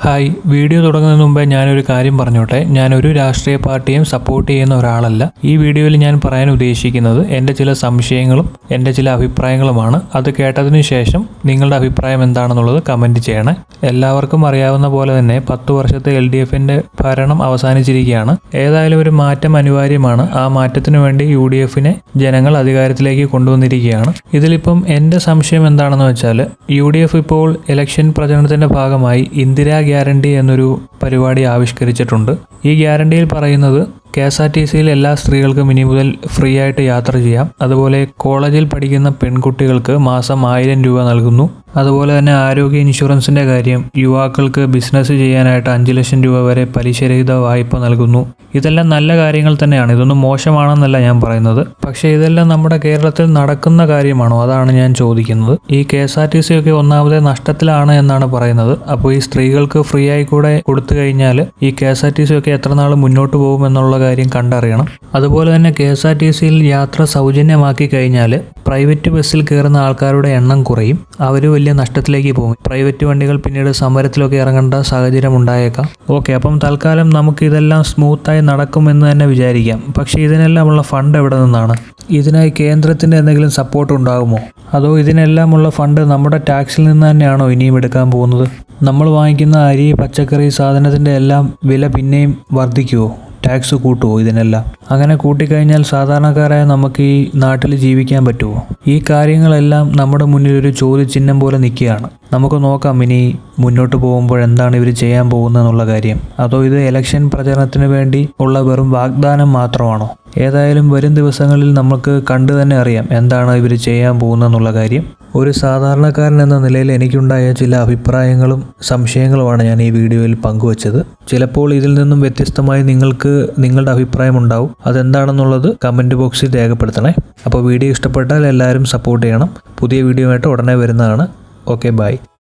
Hi, video തുടങ്ങുന്നതിന് മുമ്പേ ഞാനൊരു കാര്യം പറഞ്ഞോട്ടെ. ഞാനൊരു രാഷ്ട്രീയ പാർട്ടിയും സപ്പോർട്ട് ചെയ്യുന്ന ഒരാളല്ല. ഈ വീഡിയോയിൽ ഞാൻ പറയാൻ ഉദ്ദേശിക്കുന്നത് എൻ്റെ ചില സംശയങ്ങളും എൻ്റെ ചില അഭിപ്രായങ്ങളുമാണ്. അത് കേട്ടതിന് ശേഷം നിങ്ങളുടെ അഭിപ്രായം എന്താണെന്നുള്ളത് കമൻറ്റ് ചെയ്യണേ. എല്ലാവർക്കും അറിയാവുന്ന പോലെ തന്നെ 10 വർഷത്തെ LDFൻ്റെ ഭരണം അവസാനിച്ചിരിക്കുകയാണ്. ഏതായാലും ഒരു മാറ്റം അനിവാര്യമാണ്. ആ മാറ്റത്തിനു വേണ്ടി UDFനെ ജനങ്ങൾ അധികാരത്തിലേക്ക് കൊണ്ടുവന്നിരിക്കുകയാണ്. ഇതിലിപ്പം എൻ്റെ സംശയം എന്താണെന്ന് വെച്ചാൽ, UDF ഇപ്പോൾ ഇലക്ഷൻ പ്രചരണത്തിൻ്റെ ഭാഗമായി ഇന്ദിരാ ഗ്യാരണ്ടി എന്നൊരു പരിപാടി ആവിഷ്കരിച്ചിട്ടുണ്ട്. ഈ ഗ്യാരണ്ടിയിൽ പറയുന്നത് KSRTCയിൽ എല്ലാ സ്ത്രീകൾക്കും ഇനി മുതൽ ഫ്രീ ആയിട്ട് യാത്ര ചെയ്യാം. അതുപോലെ കോളേജിൽ പഠിക്കുന്ന പെൺകുട്ടികൾക്ക് മാസം 1000 രൂപ നൽകുന്നു. അതുപോലെ തന്നെ ആരോഗ്യ ഇൻഷുറൻസിൻ്റെ കാര്യം, യുവാക്കൾക്ക് ബിസിനസ് ചെയ്യാനായിട്ട് 5 ലക്ഷം രൂപ വരെ പലിശരഹിത വായ്പ നൽകുന്നു. ഇതെല്ലാം നല്ല കാര്യങ്ങൾ തന്നെയാണ്. ഇതൊന്നും മോശമാണെന്നല്ല ഞാൻ പറയുന്നത്. പക്ഷേ ഇതെല്ലാം നമ്മുടെ കേരളത്തിൽ നടക്കുന്ന കാര്യമാണോ? അതാണ് ഞാൻ ചോദിക്കുന്നത്. ഈ KSRTC ഒക്കെ ഒന്നാമതേ നഷ്ടത്തിലാണ് എന്നാണ് പറയുന്നത്. അപ്പോൾ ഈ സ്ത്രീകൾക്ക് ഫ്രീ ആയി കൂടെ കൊടുത്തു കഴിഞ്ഞാൽ ഈ KSRTC ഒക്കെ എത്ര നാൾ മുന്നോട്ട് പോകുമെന്നുള്ള കാര്യം കണ്ടറിയണം. അതുപോലെ തന്നെ KSRTCയിൽ യാത്ര സൗജന്യമാക്കി കഴിഞ്ഞാൽ പ്രൈവറ്റ് ബസ്സിൽ കയറുന്ന ആൾക്കാരുടെ എണ്ണം കുറയും. അവർ വലിയ നഷ്ടത്തിലേക്ക് പോകും. പ്രൈവറ്റ് വണ്ടികൾ പിന്നീട് സമരത്തിലൊക്കെ ഇറങ്ങേണ്ട സാഹചര്യം ഉണ്ടായേക്കാം. ഓക്കെ, അപ്പം തൽക്കാലം നമുക്ക് ഇതെല്ലാം സ്മൂത്തായി നടക്കുമെന്ന് തന്നെ വിചാരിക്കാം. പക്ഷേ ഇതിനെല്ലാമുള്ള ഫണ്ട് എവിടെ നിന്നാണ്? ഇതിനായി കേന്ദ്രത്തിൻ്റെ എന്തെങ്കിലും സപ്പോർട്ട് ഉണ്ടാകുമോ? അതോ ഇതിനെല്ലാമുള്ള ഫണ്ട് നമ്മുടെ ടാക്സിൽ നിന്ന് തന്നെയാണോ ഇനിയും എടുക്കാൻ പോകുന്നത്? നമ്മൾ വാങ്ങിക്കുന്ന അരി, പച്ചക്കറി സാധനത്തിൻ്റെ എല്ലാം വില പിന്നെയും വർദ്ധിക്കുമോ? ടാക്സ് കൂട്ടുമോ ഇതിനെല്ലാം? അങ്ങനെ കൂട്ടിക്കഴിഞ്ഞാൽ സാധാരണക്കാരായ നമുക്ക് ഈ നാട്ടിൽ ജീവിക്കാൻ പറ്റുമോ? ഈ കാര്യങ്ങളെല്ലാം നമ്മുടെ മുന്നിൽ ഒരു ചോദ്യചിഹ്നം പോലെ നിൽക്കുകയാണ്. നമുക്ക് നോക്കാം ഇനി മുന്നോട്ട് പോകുമ്പോൾ എന്താണ് ഇവർ ചെയ്യാൻ പോകുന്നതെന്നുള്ള കാര്യം. അതോ ഇത് ഇലക്ഷൻ പ്രചരണത്തിന് വേണ്ടി ഉള്ള വെറും വാഗ്ദാനം മാത്രമാണോ? ഏതായാലും വരും ദിവസങ്ങളിൽ നമുക്ക് കണ്ടു തന്നെ അറിയാം എന്താണ് ഇവർ ചെയ്യാൻ പോകുന്നതെന്നുള്ള കാര്യം. ഒരു സാധാരണക്കാരൻ എന്ന നിലയിൽ എനിക്കുണ്ടായ ചില അഭിപ്രായങ്ങളും സംശയങ്ങളുമാണ് ഞാൻ ഈ വീഡിയോയിൽ പങ്കുവച്ചത്. ചിലപ്പോൾ ഇതിൽ നിന്നും വ്യത്യസ്തമായി നിങ്ങൾക്ക് നിങ്ങളുടെ അഭിപ്രായം ഉണ്ടാവും. അതെന്താണെന്നുള്ളത് കമൻറ്റ് ബോക്സിൽ രേഖപ്പെടുത്തണേ. അപ്പോൾ വീഡിയോ ഇഷ്ടപ്പെട്ടാൽ എല്ലാവരും സപ്പോർട്ട് ചെയ്യണം. പുതിയ വീഡിയോ ആയിട്ട് ഉടനെ വരുന്നതാണ്. Okay, by.